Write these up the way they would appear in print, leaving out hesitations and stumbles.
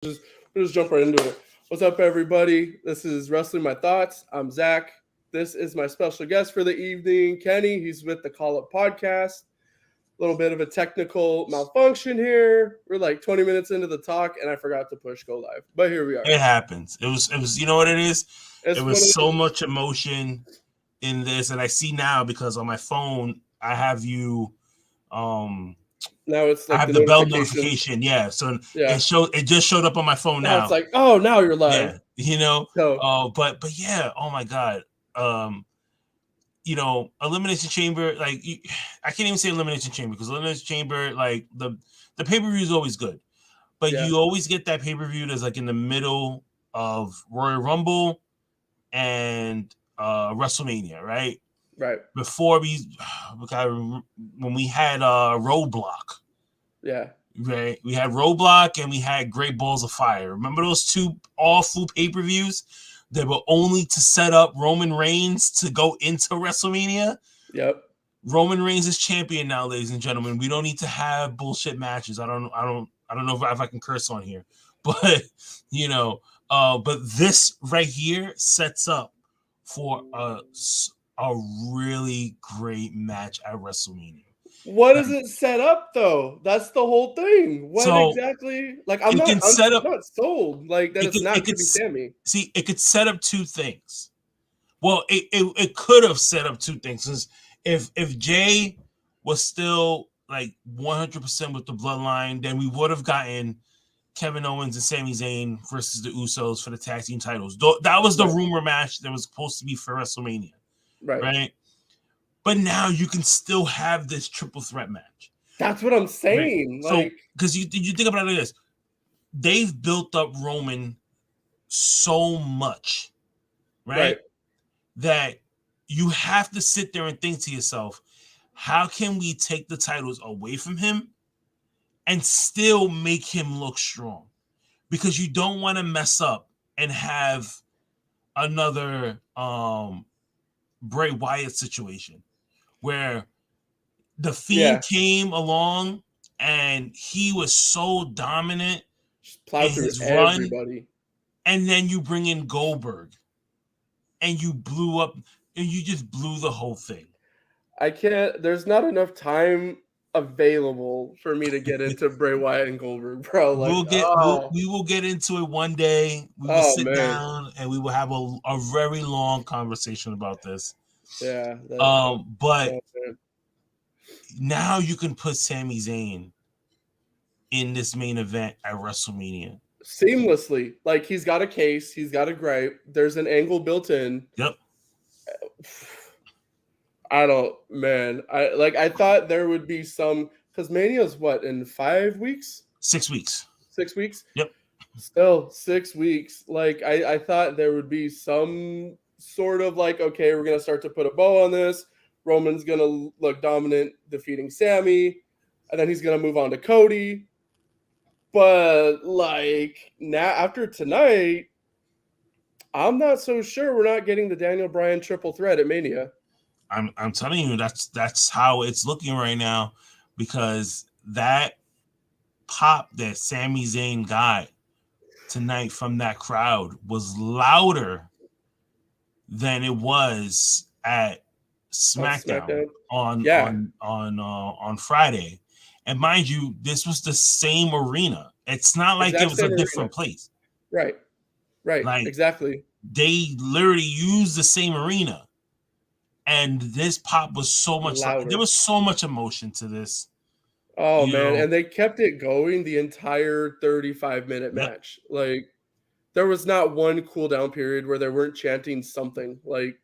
just we'll just jump right into it. What's up, everybody? This is Wrestling My Thoughts. I'm Zach. This is my special guest for the evening, Kenny. He's with the Call Up Podcast. A little bit of a technical malfunction here. We're like 20 minutes into the talk, and I forgot to push go live. But here we are. It happens. It was. You know what it is? It's It one of was so those- much emotion in this, and I see now because on my phone I have you. Now it's I like have the the bell notifications. notification. Yeah, so Yeah. it just showed up on my phone Now now. it's like, oh, now you're live. Yeah, you know. So But yeah. Oh my god. Elimination Chamber. I can't even say Elimination Chamber because Elimination Chamber, like the pay-per-view is always good, but Yeah. you always get that pay-per-view that's like in the middle of Royal Rumble and WrestleMania, right? right. Before when we had Roadblock, Yeah. right? We had Roadblock and we had Great Balls of Fire. Remember those two awful pay-per-views that were only to set up Roman Reigns to go into WrestleMania? Yep. Roman Reigns is champion now, ladies and gentlemen. We don't need to have bullshit matches. I don't know if I can curse on here, but but this right here sets up for a really great match at WrestleMania. What does it set up though? That's the whole thing. What exactly? Like I'm not sold. Like that it's not going to be Sami. See, it could set up two things. Well, it could have set up two things. If Jay was still like 100% with the bloodline, then we would have gotten Kevin Owens and Sami Zayn versus the Usos for the tag team titles. That was the rumor match that was supposed to be for WrestleMania. Right? But now you can still have this triple threat match. That's what I'm saying. Right? So, because you think about it like this, they've built up Roman so much, right? That you have to sit there and think to yourself, how can we take the titles away from him and still make him look strong? Because you don't want to mess up and have another Bray Wyatt situation where the Fiend came along and he was so dominant in his run, and then you bring in Goldberg and you blew up and you just blew the whole thing. I can't. There's not enough time available for me to get into Bray Wyatt and Goldberg, bro. Like, we will get into it one day. We will sit down and we will have a very long conversation about this. Yeah. But now you can put Sami Zayn in this main event at WrestleMania seamlessly. Like he's got a case, he's got a gripe. There's an angle built in. Yep. I thought there would be some, because Mania's what, in 5 weeks? 6 weeks. 6 weeks? Yep. Still 6 weeks. Like I thought there would be some sort of like, okay, we're gonna start to put a bow on this. Roman's gonna look dominant defeating Sami, and then he's gonna move on to Cody. But like now after tonight, I'm not so sure we're not getting the Daniel Bryan triple threat at Mania. I'm telling you, that's how it's looking right now, because that pop that Sami Zayn got tonight from that crowd was louder than it was at SmackDown on Friday. And mind you, this was the same arena. It's not like it was a different place. Right. Like, exactly. They literally used the same arena. And this pop was so much louder. There was so much emotion to this. Oh, man. And they kept it going the entire 35-minute match. Like, there was not one cool down period where they weren't chanting something. Like,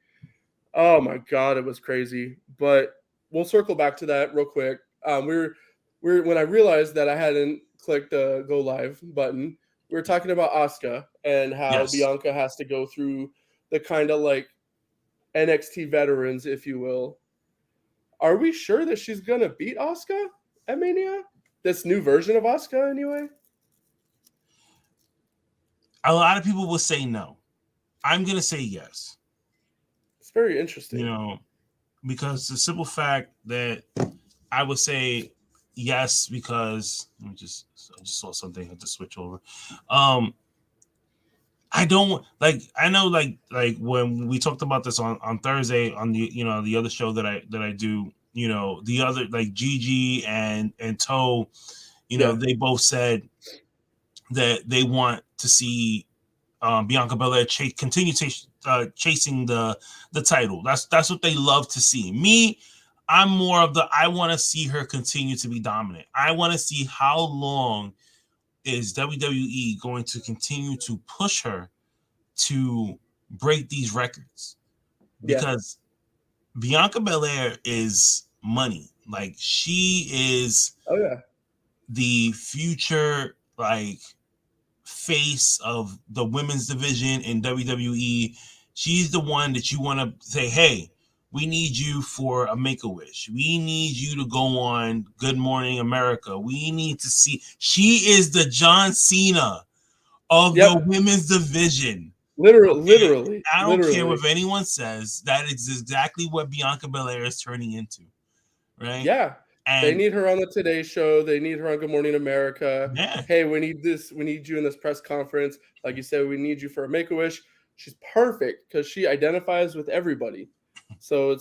oh, my God, it was crazy. But we'll circle back to that real quick. When I realized that I hadn't clicked the go live button, we were talking about Asuka and how Bianca has to go through the kind of like NXT veterans, if you will. Are we sure that she's going to beat Asuka at Mania? This new version of Asuka, anyway? A lot of people will say no. I'm going to say yes. It's very interesting. Because the simple fact that I would say yes, because I just saw something. I had to switch over. I don't like. I know, like when we talked about this on Thursday on the the other show that I do. The other, like, Gigi and Toe. They both said that they want to see Bianca Belair continue chasing the title. That's what they love to see. Me, I'm more of I want to see her continue to be dominant. I want to see how long is WWE going to continue to push her to break these records, because Bianca Belair is money. Like, she is the future, like, face of the women's division in WWE. She's the one that you want to say, hey, we need you for a Make-A-Wish. We need you to go on Good Morning America. We need to see. She is the John Cena of the women's division. Literally. I don't care what anyone says. That is exactly what Bianca Belair is turning into. Right? Yeah. And they need her on the Today Show. They need her on Good Morning America. Yeah. Hey, we need this. We need you in this press conference. Like you said, we need you for a Make-A-Wish. She's perfect because she identifies with everybody. So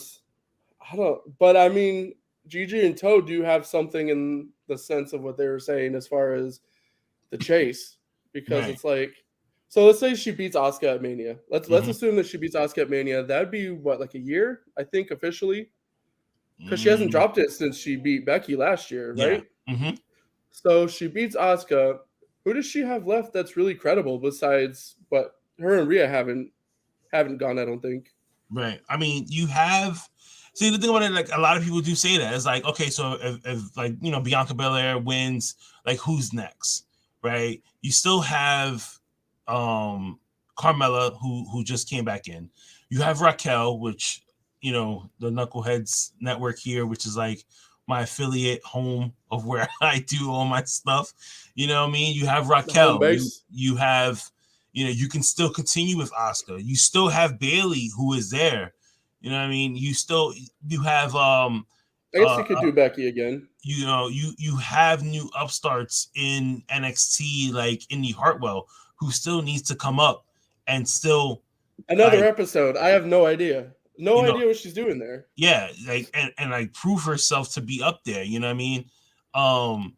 but I mean, Gigi and Toe do have something in the sense of what they were saying as far as the chase, because it's like, so let's say she beats Asuka at Mania. Let's assume that she beats Asuka at Mania. That'd be what, like a year, I think, officially. Because she hasn't dropped it since she beat Becky last year, right? Yeah. So she beats Asuka. Who does she have left that's really credible besides? But her and Rhea haven't gone, I don't think. Right. I mean, you have. See, the thing about it, like, a lot of people do say that. It's like, okay, so if like, Bianca Belair wins, like, who's next, right? You still have Carmella, who just came back in. You have Raquel, which, the Knuckleheads Network here, which is like my affiliate home of where I do all my stuff. You know what I mean? You have Raquel. You have, you can still continue with Asuka. You still have Bayley, who is there. You know what I mean? You have I guess you could do Becky again. You have new upstarts in NXT, like Indy Hartwell, who still needs to come up and still another episode. I have no idea. No idea what she's doing there. Yeah, like and like prove herself to be up there. You know what I mean?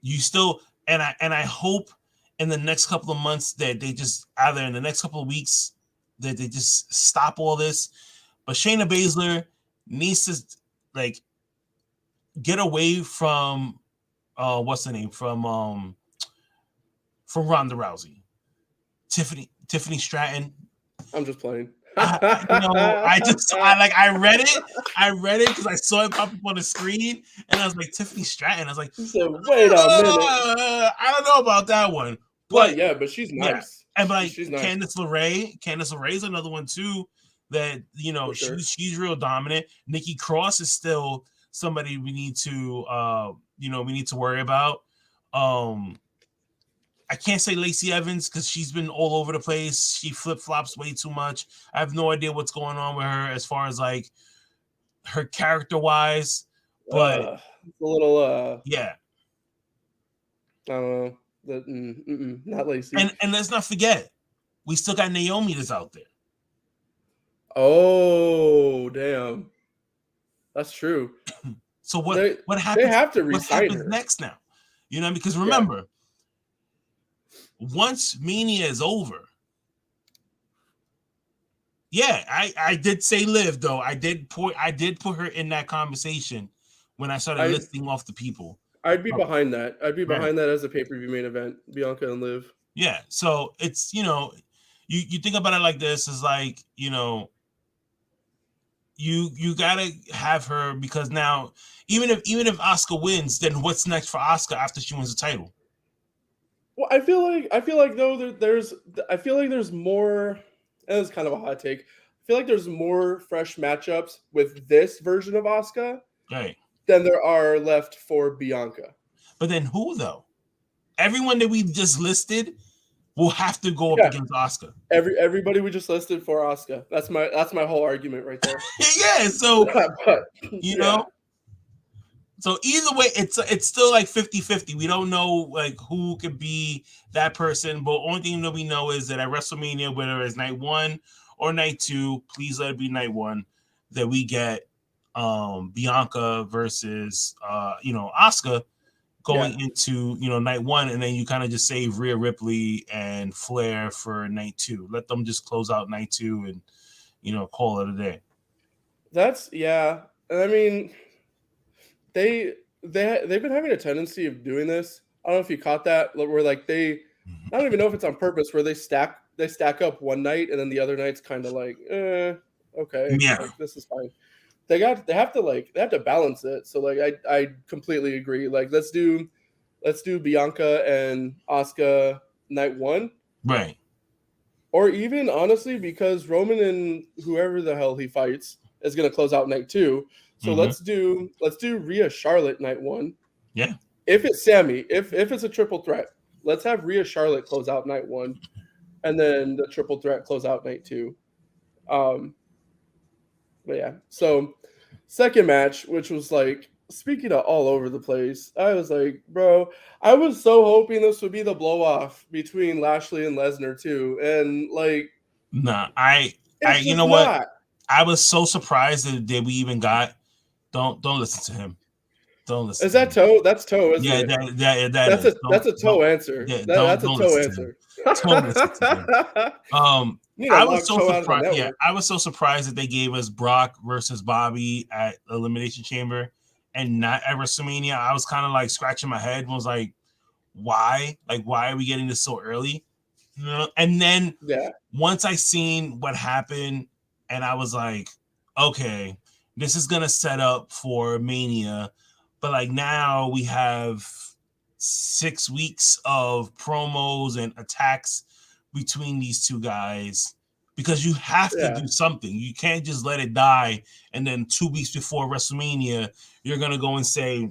You still and I hope in the next couple of months that they just, either in the next couple of weeks, that they just stop all this. But Shayna Baszler needs to, like, get away from what's the name, from Ronda Rousey. Tiffany Stratton. I'm just playing. I read it because I saw it pop up on the screen, and I was like, Tiffany Stratton. I was like, wait a minute. I don't know about that one, but but she's nice. Yeah. And like, she's nice. Candice LeRae is another one too. That she's real dominant. Nikki Cross is still somebody we need to worry about. I can't say Lacey Evans because she's been all over the place. She flip-flops way too much. I have no idea what's going on with her as far as, like, her character-wise. But it's a little yeah. I don't know. Not Lacey. And let's not forget, we still got Naomi that's out there. Oh, damn. That's true. So what happens? They have to resign her next now. Because remember, once Mania is over, I did say Liv, though. I did put her in that conversation when I started listing off the people. I'd be behind that. I'd be behind that as a pay-per-view main event, Bianca and Liv. Yeah. So it's, you think about it like this, is like, you gotta have her, because now even if Asuka wins, then what's next for Asuka after she wins the title? Well, I feel like though there's more, and it's kind of a hot take. I feel like there's more fresh matchups with this version of Asuka, right, than there are left for Bianca. But then who, though? Everyone that we just listed will have to go up against Asuka. Everybody we just listed for Asuka. That's my whole argument right there. Yeah. So you know. So either way, it's still like 50-50. We don't know like who could be that person, but only thing that we know is that at WrestleMania, whether it's night 1 or night 2, please let it be night 1, that we get Bianca versus Asuka going into night 1, and then you kind of just save Rhea Ripley and Flair for night 2. Let them just close out night 2 and call it a day. That's I mean, they've been having a tendency of doing this. I don't know if you caught that, where like I don't even know if it's on purpose, where they stack up one night and then the other night's kind of like, okay, like this is fine. They have to balance it. So like I completely agree. Like let's do Bianca and Asuka night 1. Right. Or even honestly, because Roman and whoever the hell he fights is gonna close out night 2. So let's do Rhea Charlotte night 1. Yeah. If it's Sami, if it's a triple threat, let's have Rhea Charlotte close out night 1, and then the triple threat close out night 2. But yeah, so second match, which was like, speaking of all over the place, I was like, bro, I was so hoping this would be the blow off between Lashley and Lesnar too, and like, nah, you know what? I was so surprised that we even got. Don't listen to him. Don't listen. Is that Toe? That's Toe, isn't it? That's a Toe answer. Yeah, that's a Toe answer. Don't listen to him. I was so surprised. Yeah, I was so surprised that they gave us Brock versus Bobby at Elimination Chamber and not at WrestleMania. I was kind of like scratching my head and was like, why? Like, why are we getting this so early? And then once I seen what happened, and I was like, okay, this is gonna set up for Mania, but like now we have 6 weeks of promos and attacks between these two guys, because you have to do something. You can't just let it die, and then 2 weeks before WrestleMania, you're gonna go and say,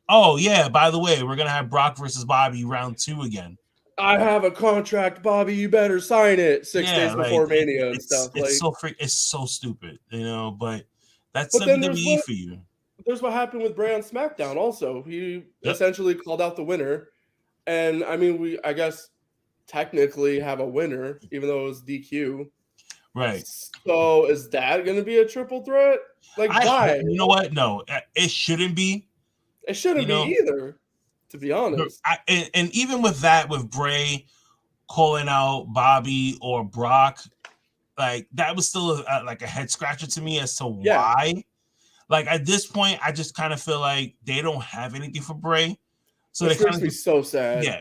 "Oh yeah, by the way, we're gonna have Brock versus Bobby round 2 again." I have a contract, Bobby. You better sign it 6 days before Mania and stuff. It's so stupid, But that's WWE for you. There's what happened with Bray on SmackDown. Also, he essentially called out the winner, and I mean, I guess technically have a winner, even though it was DQ. Right. So is that going to be a triple threat? Like, why? You know what? No, it shouldn't be. It shouldn't be either, to be honest. And even with that, with Bray calling out Bobby or Brock, like that was still like a head scratcher to me as to why. Like at this point, I just kind of feel like they don't have anything for Bray, so it makes me so sad. Yeah,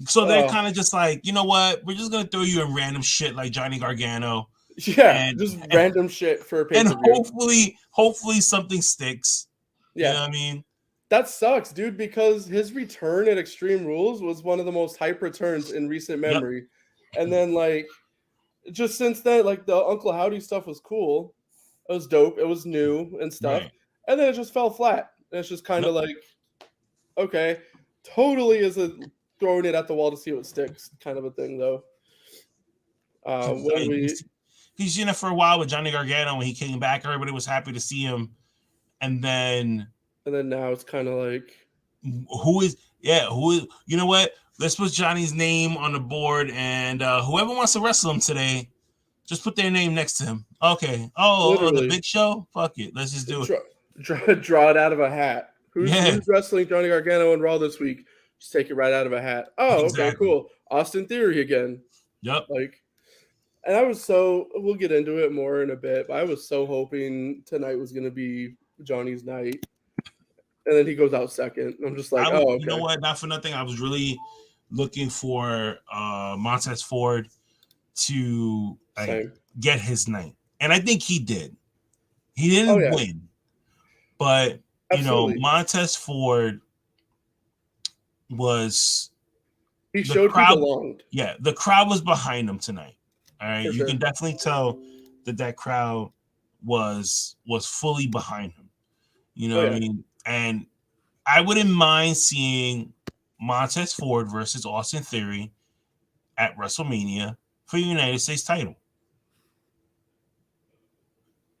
so they're kind of just like, you know what, we're just gonna throw you in random shit like Johnny Gargano. Yeah, random shit for a pay-per-view. And hopefully something sticks. Yeah, you know what I mean. That sucks, dude, because his return at Extreme Rules was one of the most hype returns in recent memory. And then, like, just since then, like, the Uncle Howdy stuff was cool. It was dope. It was new and stuff. Right. And then it just fell flat. And it's just kind of like, okay, totally is a throwing it at the wall to see what sticks kind of a thing, though. He's in it for a while with Johnny Gargano. When he came back, everybody was happy to see him. And then now it's kind of like, who is, you know what? Let's put Johnny's name on the board, and whoever wants to wrestle him today, just put their name next to him. Okay. The Big Show? Fuck it. Let's just do it. Draw it out of a hat. Who's wrestling Johnny Gargano on Raw this week? Just take it right out of a hat. Oh, exactly. Okay, cool. Austin Theory again. Yep. And we'll get into it more in a bit, but I was so hoping tonight was going to be Johnny's night. And then he goes out second. I'm just like, okay. You know what? Not for nothing. I was really looking for Montez Ford to get his night. And I think he did. He didn't win. But, Montez Ford was... He showed he belonged. Yeah, the crowd was behind him tonight. All right? You can definitely tell that crowd was fully behind him. You know what I mean? And I wouldn't mind seeing Montez Ford versus Austin Theory at WrestleMania for the United States title.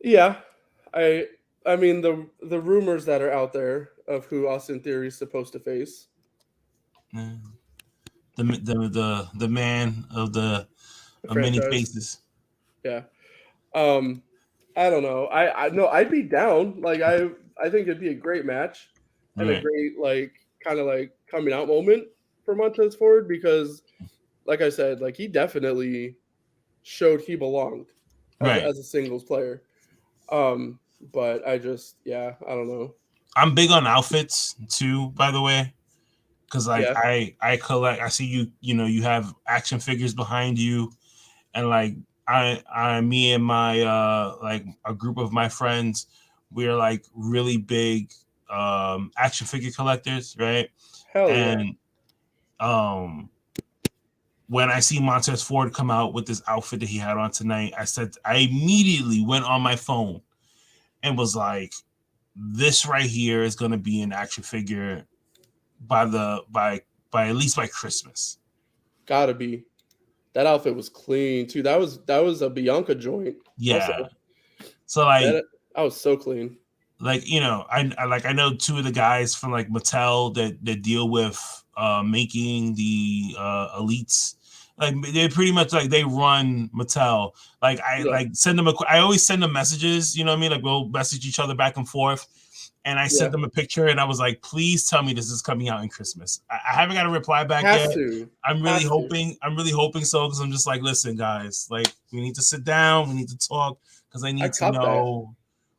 Yeah, I I mean the rumors that are out there of who Austin Theory is supposed to face. The man The of many franchise. faces. Yeah. I don't know. I no, I'd be down. Like I think it'd be a great match and a Right. great like kind of like coming out moment for Montez Ford because like I said, like he definitely showed he belonged Right. as a singles player. But I just yeah, I don't know. I'm big on outfits too, by the way. Cause like Yeah. I collect I see you have action figures behind you and like I me and my like a group of my friends, we're like really big action figure collectors, right? Hell yeah. And um when I see Montez Ford come out with this outfit that he had on tonight, I immediately went on my phone and was like, this right here is gonna be an action figure by at least by Christmas. Gotta be. That outfit was clean too. That was a Bianca joint. Also, Yeah. So like that was so clean. I know two of the guys from like Mattel that deal with making the elites. Like they pretty much like they run Mattel. Like I Yeah. like send them I always send them messages, you know what I mean? Like we'll message each other back and forth. And I sent Yeah. them a picture and I was like, please tell me this is coming out in Christmas. I haven't got a reply back Has yet. to. I'm really hoping so because I'm just like, listen, guys, like we need to sit down, we need to talk because I I need to caught that. know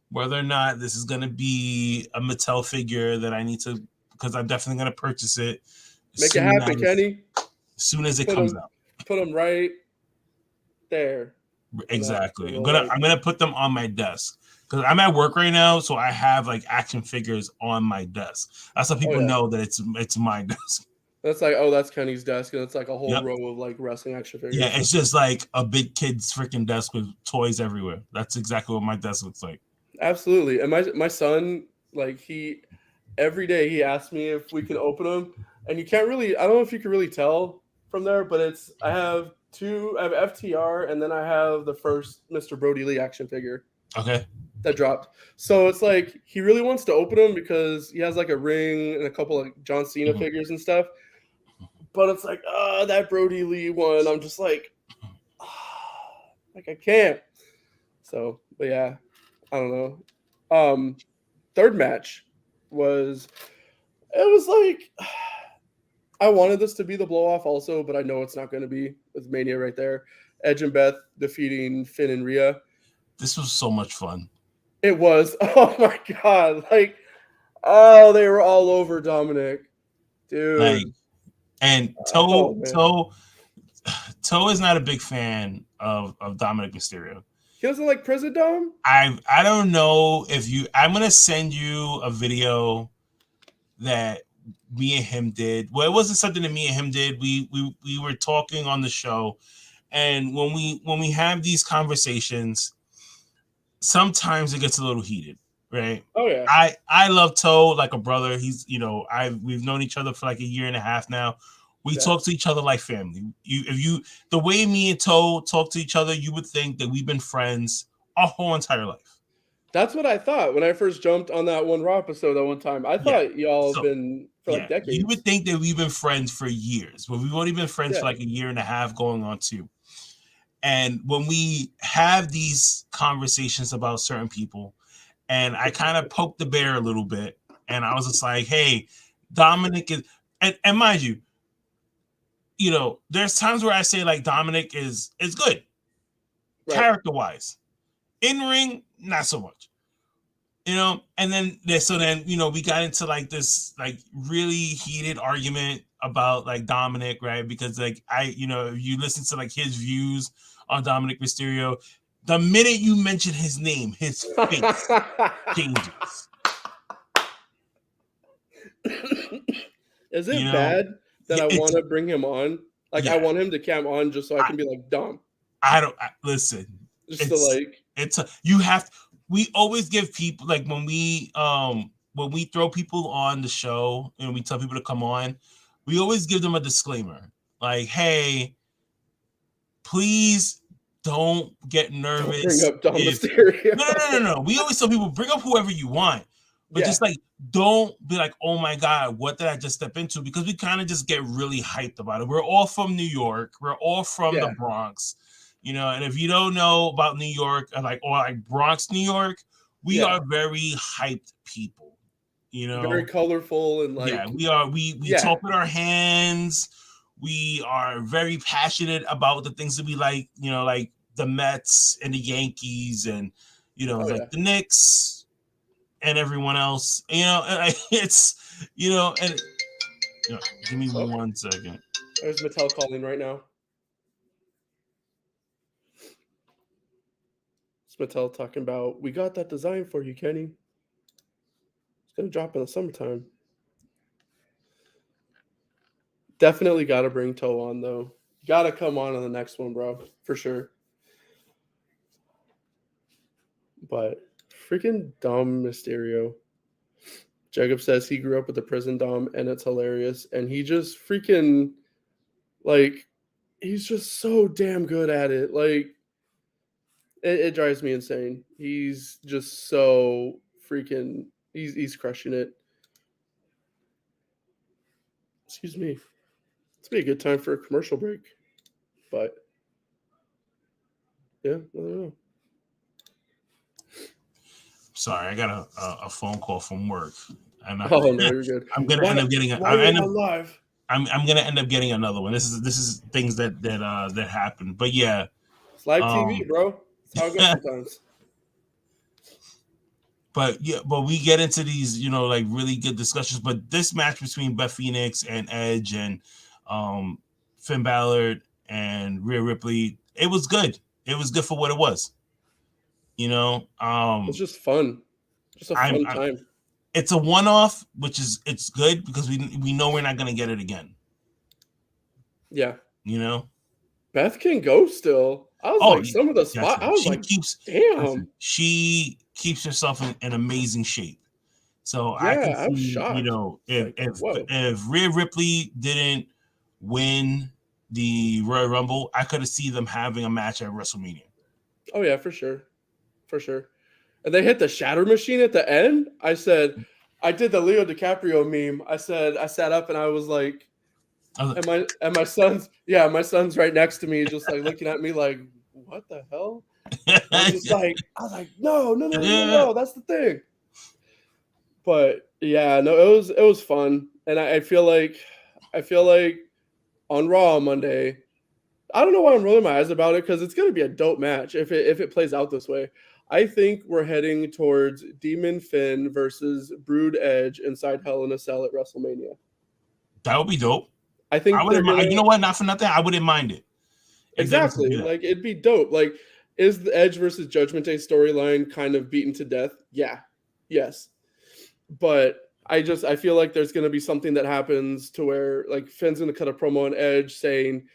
whether or not this is going to be a Mattel figure that I need to, because I'm definitely going to purchase it Make it happen, Kenny. as soon as it Put comes them out. put them right there. Exactly. Like, I'm gonna put them on my desk because I'm at work right now, so I have like action figures on my desk. That's how oh people yeah. know that it's my desk. That's like, oh, that's Kenny's desk, and it's like a whole Yep. row of like wrestling action Yeah, figures. it's just like a big kid's freaking desk with toys everywhere. That's exactly what my desk looks like. Absolutely. And my son, like he every day he asks me if we can open them, and you can't really. I don't know if you can really tell from there, but it's I have FTR, and then I have the first Mr. Brody Lee action figure Okay. that dropped. So it's like he really wants to open them because he has like a ring and a couple of John Cena Mhm. figures and stuff. But it's like, that Brody Lee one. I'm just like, like I can't. So, but yeah, I don't know. Third match was it was like I wanted this to be the blow off also, but I know it's not going to be with Mania right there. Edge and Beth defeating Finn and Rhea. This was so much fun. It was. Oh my god! Like, oh, they were all over Dominic, dude. Like, and Oh man, Toe is not a big fan of Dominic Mysterio. he doesn't like Prison Dom. I don't know if you. I'm gonna send you a video that me and him did. Well, it wasn't something that me and him did. We were talking on the show, and when we have these conversations, sometimes it gets a little heated, right? Oh yeah. I love Toe like a brother. He's we've known each other for like a year and a half now. We talk to each other like family. The way me and Toe talk to each other, you would think that we've been friends our whole entire life. That's what I thought when I first jumped on that one Raw episode that one time. I Yeah. thought y'all have So been for like you would decades. think that we've been friends for years, but we've only been friends for Yeah. like a year and a half, going on 2. And when we have these conversations about certain people, and I kind of poked the bear a little bit, and I was just like, "Hey, Dominic is," and mind you, there's times where I say like Dominic is good, Right. character wise, in ring not so much. And then we got into like this like really heated argument about like Dominic, right? Because like if you listen to like his views on Dominic Mysterio, the minute you mention his name, his face changes. Is it bad that I want to bring him on? Like I want him to come on just so I can be like Dom. Listen. Just to like we always give people like when we throw people on the show and we tell people to come on, we always give them a disclaimer like, hey, please don't get nervous. Don't bring up Dom Mysterio. No. We always tell people, bring up whoever you want. But just like, don't be like, oh my God, what did I just step into? Because we kind of just get really hyped about it. We're all from New York. We're all from the Bronx. And if you don't know about New York, or like Bronx, New York, we are very hyped people. Very colorful and like we are. We talk with our hands. We are very passionate about the things that we like. Like the Mets and the Yankees, and the Knicks. And everyone else, it's, and give me 1 second. There's Mattel calling right now. It's Mattel talking about, we got that design for you, Kenny. It's going to drop in the summertime. Definitely got to bring Toe on, though. Got to come on the next one, bro. For sure. But freaking Dom Mysterio. Jacob says he grew up with the prison Dom, and it's hilarious. And he just freaking, like, he's just so damn good at it. Like, it drives me insane. He's just so freaking, he's crushing it. Excuse me. It's be a good time for a commercial break. But, yeah, I don't know. Sorry, I got a phone call from work. No, you're good. I'm gonna end up getting live. I'm gonna end up getting another one. This is things that happen. But yeah, it's live TV, bro. That's how it goes sometimes. But we get into these, like really good discussions. But this match between Beth Phoenix and Edge and Finn Balor and Rhea Ripley, it was good. It was good for what it was. It's just fun. Just a fun time. It's a one-off, which is it's good because we know we're not gonna get it again. Yeah. Beth can go still. I was like, some of the spots. I was damn. She keeps herself in amazing shape. So I'm shocked. If Rhea Ripley didn't win the Royal Rumble, I could have seen them having a match at WrestleMania. Oh yeah, for sure. For sure. And they hit the shatter machine at the end. I said, I did the Leo DiCaprio meme. I said, I sat up and I was like, and my son's right next to me, just like looking at me like, what the hell? I was like, no, that's the thing. But yeah, no, it was fun. And I feel like on Raw on Monday, I don't know why I'm rolling my eyes about it, because it's going to be a dope match if it plays out this way. I think we're heading towards Demon Finn versus Brood Edge inside Hell in a Cell at WrestleMania. That would be dope. I think you know what? Not for nothing, I wouldn't mind it. Exactly. Like, it'd be dope. Like, is the Edge versus Judgment Day storyline kind of beaten to death? Yeah. Yes. But I feel like there's going to be something that happens to where, like, Finn's going to cut a promo on Edge saying,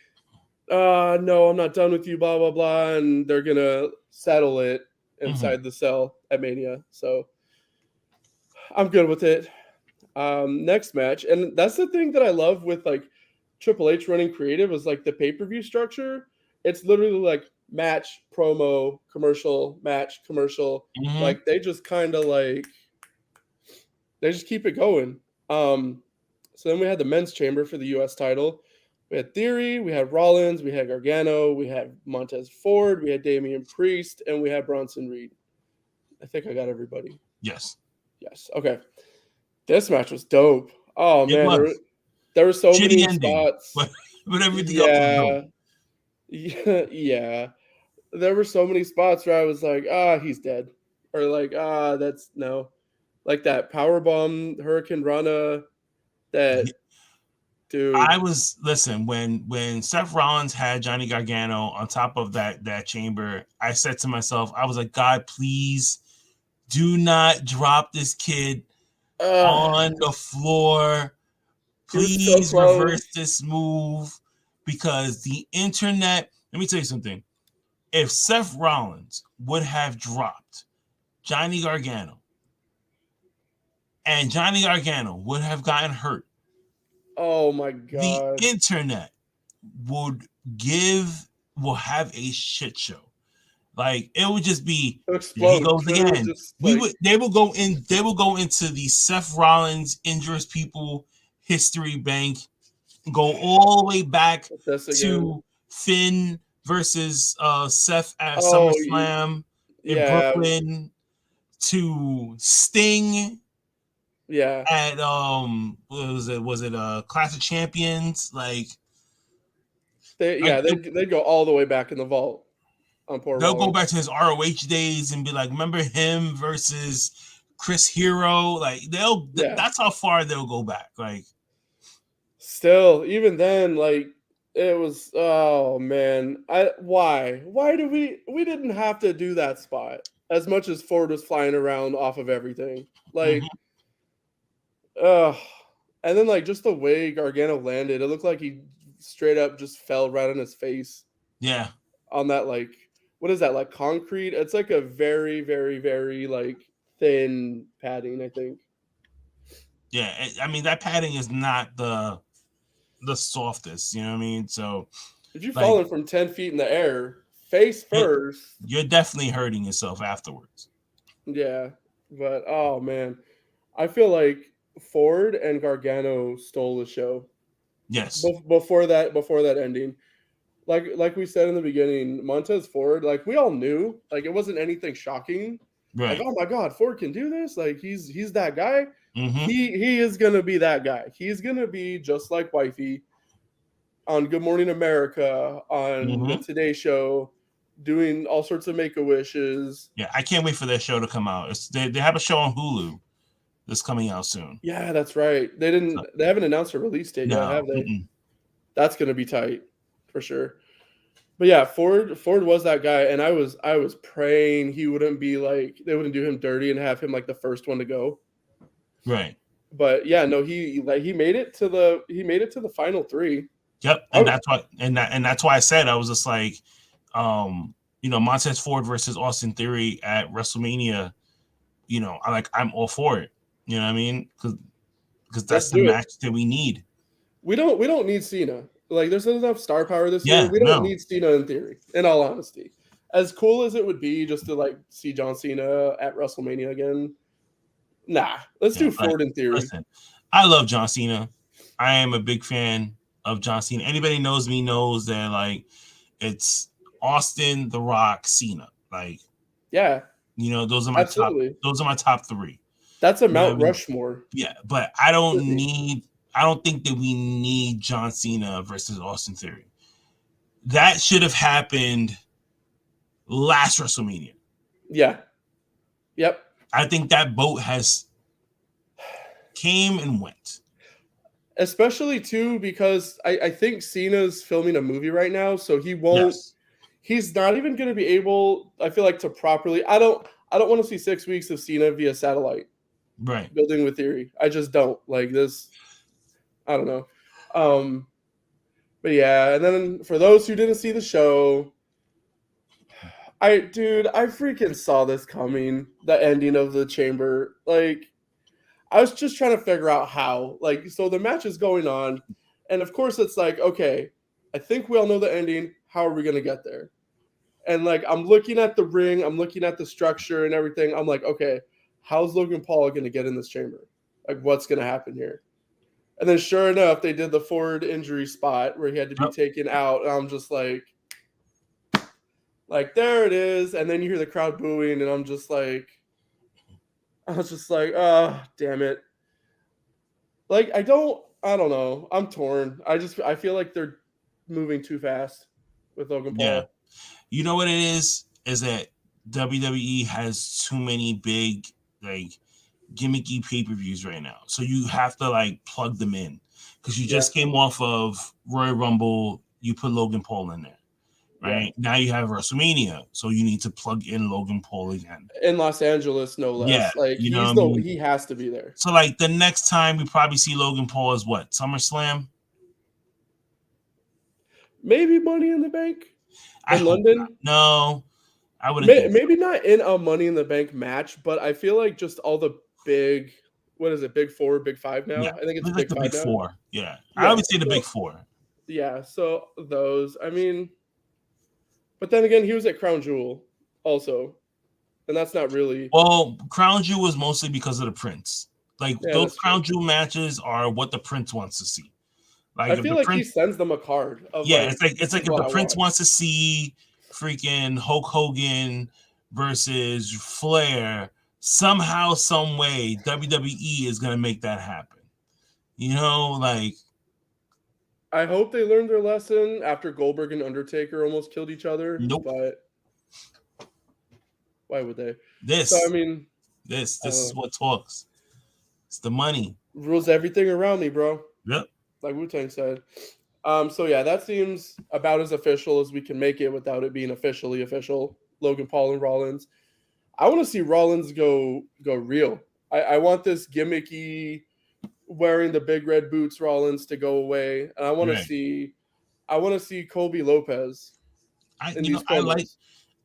no, I'm not done with you, blah, blah, blah. And they're going to settle it inside the cell at Mania. So I'm good with it. Next match. And that's the thing that I love with, like, Triple H running creative is, like, the pay-per-view structure. It's literally like match, promo, commercial, match, commercial. Like, they just kind of like, they just keep it going. So then we had the men's chamber for the U.S. title. We had Theory, we had Rollins, we had Gargano, we had Montez Ford, we had Damian Priest, and we had Bronson Reed. I think I got everybody. Yes. Okay. This match was dope. Oh, man. There were so many spots. But everything else was dope. Yeah. There were so many spots where I was like, he's dead. Or like, that's no. Like that powerbomb Hurricane Rana that... Dude. When Seth Rollins had Johnny Gargano on top of that chamber, I said to myself, I was like, God, please do not drop this kid on the floor. Please reverse this move, because the internet, let me tell you something. If Seth Rollins would have dropped Johnny Gargano and Johnny Gargano would have gotten hurt, oh my God. The internet would will have a shit show. Like it would just be there he explode. goes Twitter again. They will go into the Seth Rollins injures people history bank, go all the way back to Finn versus Seth at SummerSlam in Brooklyn, to Sting at was it Clash of Champions? Like they go all the way back in the vault. They'll go back to his ROH days and be like, remember him versus Chris Hero? Like that's how far they'll go back. Like still, even then, like it was, oh man. Why did we didn't have to do that spot as much as Ford was flying around off of everything. Like and then like just the way Gargano landed, it looked like he straight up just fell right on his face. Yeah. On that, like, what is that, like concrete? It's like a very, very, very like thin padding, I think. Yeah, I mean that padding is not the softest, you know what I mean? So if you're falling from 10 feet in the air, face first, you're definitely hurting yourself afterwards. Yeah, but oh man, I feel like Ford and Gargano stole the show. Yes. Before that ending. Like we said in the beginning, Montez Ford, like we all knew, like it wasn't anything shocking. Right. Like, oh my God, Ford can do this. Like he's that guy. He is gonna be that guy. He's gonna be just like Wifey on Good Morning America, on the Today Show, doing all sorts of Make-A-Wishes. Yeah, I can't wait for their show to come out. They have a show on Hulu that's coming out soon. Yeah, that's right. They haven't announced a release date yet, have they? That's gonna be tight for sure. But yeah, Ford was that guy, and I was praying he wouldn't be like, they wouldn't do him dirty and have him like the first one to go. Right. But yeah, no, he made it to the final three. Yep, and that's why I said, I was just like, Montez Ford versus Austin Theory at WrestleMania. I'm all for it. You know what I mean? Because that's the match that we need. We don't need Cena. Like, there's enough star power this year. We don't need Cena in Theory, in all honesty. As cool as it would be just to like see John Cena at WrestleMania again, nah. Let's do Ford in Theory. Listen, I love John Cena. I am a big fan of John Cena. Anybody knows me knows that like it's Austin, The Rock, Cena. Like, yeah, those are my top three. That's a Mount Rushmore. Yeah, but I don't think that we need John Cena versus Austin Theory. That should have happened last WrestleMania. Yeah. Yep. I think that boat has came and went. Especially too, because I think Cena's filming a movie right now, so he won't. Yes. He's not even going to be able, I feel like, to properly. I don't want to see 6 weeks of Cena via satellite. Right. Building with Theory. I just don't like this. I don't know. But yeah, and then for those who didn't see the show, I freaking saw this coming. The ending of the chamber. Like, I was just trying to figure out how. Like, so the match is going on, and of course it's like, okay, I think we all know the ending. How are we gonna get there? And like, I'm looking at the ring, I'm looking at the structure and everything. I'm like, okay, how's Logan Paul gonna get in this chamber? Like, what's gonna happen here? And then sure enough, they did the Ford injury spot where he had to be taken out. And I'm just like, there it is. And then you hear the crowd booing, and I was just like, oh, damn it. Like, I don't know. I'm torn. I feel like they're moving too fast with Logan Paul. Yeah. You know what it is? Is that WWE has too many big, like, gimmicky pay-per-views right now, so you have to like plug them in, because you just came off of Royal Rumble, you put Logan Paul in there, right? Now you have WrestleMania, so you need to plug in Logan Paul again in Los Angeles, no less. Yeah, like he has to be there. So like the next time we probably see Logan Paul is what, SummerSlam? Maybe Money in the Bank in London. No, I would maybe not in a Money in the Bank match, but I feel like just all the big, what is it, Big Four, Big Five now? Yeah, I think it's like the Big Four. Yeah, I would say the Big Four. Yeah, so those, I mean, But then again, he was at Crown Jewel also, and that's not really. Well, Crown Jewel was mostly because of the Prince. Like Yeah, those that's Crown true. Jewel matches are what the Prince wants to see. Like I if feel the like he Prince, sends them a card of yeah, like, it's this like is if what the I Prince want. wants to see freaking Hulk Hogan versus Flair, somehow, some way, WWE is gonna make that happen. You know, like I hope they learned their lesson after Goldberg and Undertaker almost killed each other, nope. but why would they? So I This, mean, this, I don't this is know. what talks. It's the money. Rules everything around me, bro. Yep. Like Wu-Tang said. So yeah, that seems about as official as we can make it without it being officially official. Logan Paul and Rollins. I want to see Rollins go real. I want this gimmicky wearing the big red boots Rollins to go away. And Right. I want to see Kobe Lopez in these promos.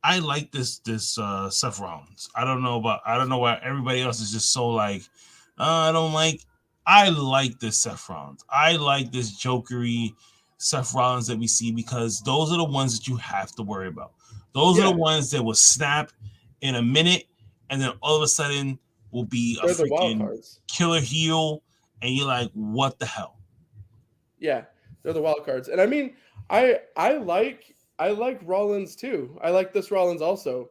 I like this Seth Rollins. I don't know why everybody else is just so like I don't like. I like this Seth Rollins. I like this jokery Seth Rollins that we see because those are the ones that you have to worry about. Those are the ones that will snap in a minute and then all of a sudden will be a They're the wild freaking cards. killer heel and you're like, what the hell? Yeah, they're the wild cards. And I mean, I like Rollins too. I like this Rollins also.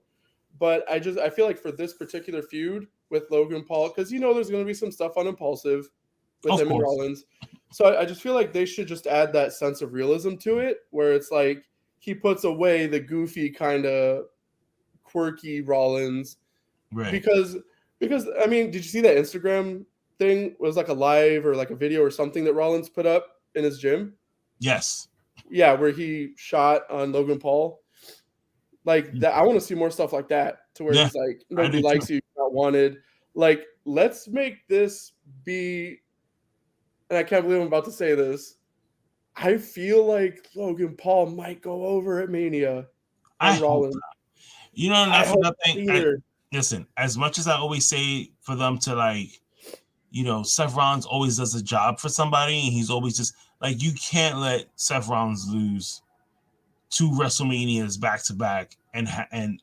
But I feel like for this particular feud with Logan Paul, because there's going to be some stuff on Impulsive with Of him and course. Rollins. So I just feel like they should just add that sense of realism to it, where it's like he puts away the goofy kind of quirky Rollins, Right. because I mean, did you see that Instagram thing? It was like a live or like a video or something that Rollins put up in his gym? Yes. Yeah, where he shot on Logan Paul. Like that, I want to see more stuff like that to where he's like, nobody likes you, you're not wanted. Like, let's make this be. And I can't believe I'm about to say this. I feel like Logan Paul might go over at Mania on Rollins. You know, not for nothing. Listen, as much as I always say for them to like, Seth Rollins always does a job for somebody, and he's always just like, you can't let Seth Rollins lose 2 WrestleManias back to back, and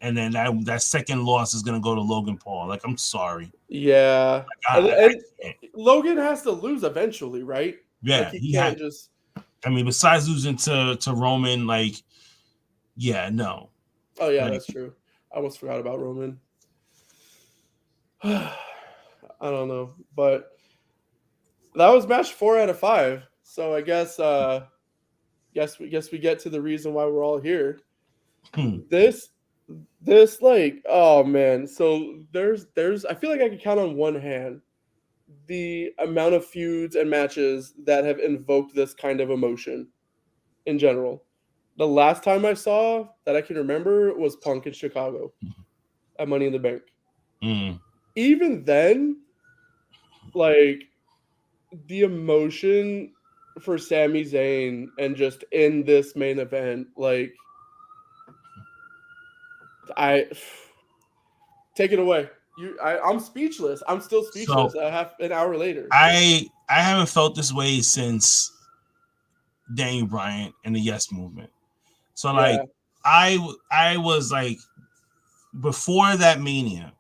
then that second loss is gonna go to Logan Paul. Like, I'm sorry. Yeah, like, and Logan has to lose eventually, right? Yeah, like he can't just. I mean, besides losing to Roman, like, yeah, no. Oh yeah, that's true. I almost forgot about Roman. I don't know, but that was match 4 out of 5. So I guess we get to the reason why we're all here. This like, oh man. So there's I feel like I can count on one hand the amount of feuds and matches that have invoked this kind of emotion in general. The last time I saw that I can remember was Punk in Chicago at Money in the Bank. Even then, like, the emotion for Sami Zayn and just in this main event, like, I take it away. I'm speechless. I'm still speechless. So, half an hour later. I haven't felt this way since Daniel Bryan and the Yes Movement. So like, I was like, before that Mania,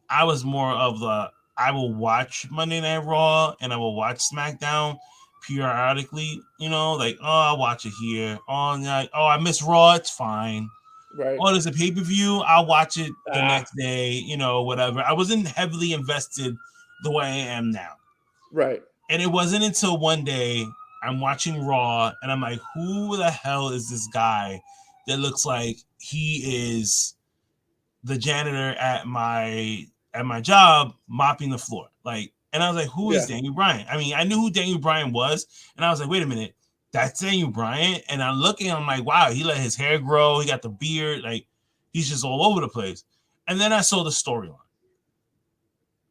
I was more of the, I will watch Monday Night Raw and I will watch SmackDown periodically, like, oh, I'll watch it here. Oh, like, oh, I miss Raw, it's fine. Right. Oh, there's a pay-per-view, I'll watch it the next day, whatever. I wasn't heavily invested the way I am now. Right. And it wasn't until one day I'm watching Raw and I'm like, who the hell is this guy that looks like he is the janitor at my job mopping the floor? Like, and I was like, who is Daniel Bryan? I mean, I knew who Daniel Bryan was, and I was like, wait a minute, that's Daniel Bryan? And I'm looking, I'm like, wow, he let his hair grow, he got the beard, like, he's just all over the place. And then I saw the storyline,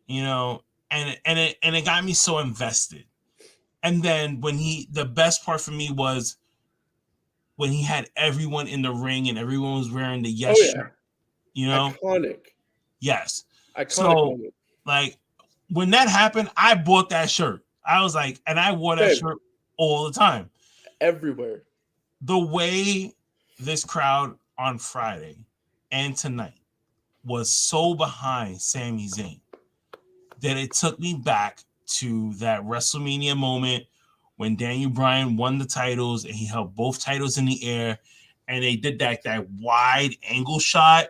and it got me so invested. And then the best part for me was when he had everyone in the ring and everyone was wearing the Yes shirt. Iconic. Yes. Iconic so, moment. Like, when that happened, I bought that shirt. I was like, and I wore that shirt all the time. Everywhere. The way this crowd on Friday and tonight was so behind Sami Zayn that it took me back to that WrestleMania moment when Daniel Bryan won the titles and he held both titles in the air, and they did that wide angle shot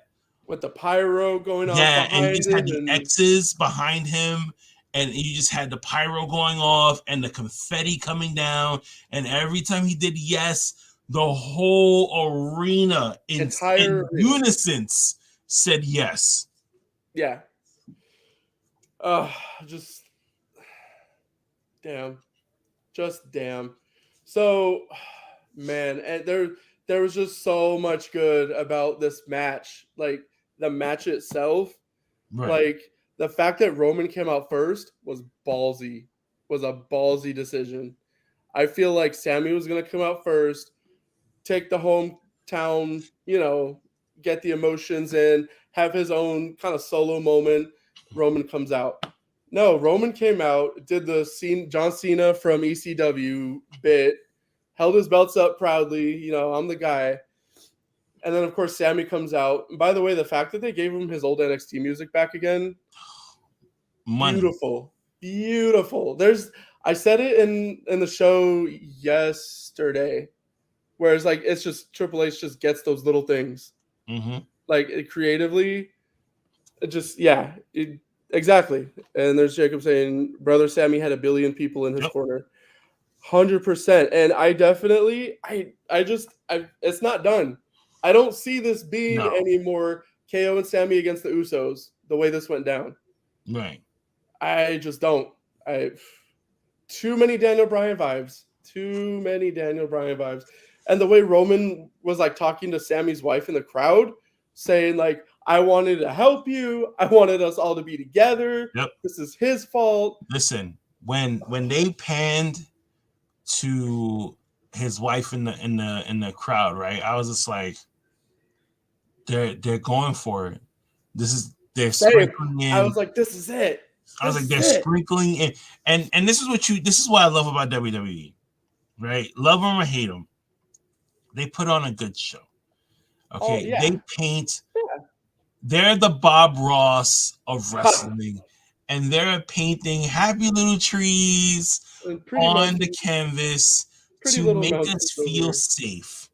with the pyro going off behind and you just had the and X's behind him, and you just had the pyro going off and the confetti coming down, and every time he did yes, the whole arena in unison said yes. Yeah. Just damn. Just damn. So, man, and there was just so much good about this match. Like the match itself, like the fact that Roman came out first was ballsy. Was a ballsy decision. I feel like Sami was gonna come out first, take the hometown, get the emotions in, have his own kind of solo moment. Roman comes out. No, Roman came out, did the John Cena from ECW bit, held his belts up proudly. I'm the guy. And then, of course, Sami comes out. And by the way, the fact that they gave him his old NXT music back again, beautiful. I said it in the show yesterday, whereas like it's just Triple H just gets those little things, like creatively, exactly. And there's Jacob saying, "Brother Sami had 1 billion people in his corner." 100%. And I definitely, it's not done. I don't see this being any more KO and Sami against the Usos the way this went down. Right. I just don't. Too many Daniel Bryan vibes. And the way Roman was like talking to Sami's wife in the crowd, saying like, "I wanted to help you. I wanted us all to be together. Yep. This is his fault." Listen, when they panned to his wife in the crowd, right? I was just like, they're going for it. They're sprinkling in. I was like, this is it. They're sprinkling in, and this is what I love about WWE, right? Love them or hate them, they put on a good show. Okay, they paint. They're the Bob Ross of wrestling, and they're painting happy little trees on the canvas to make us feel safe.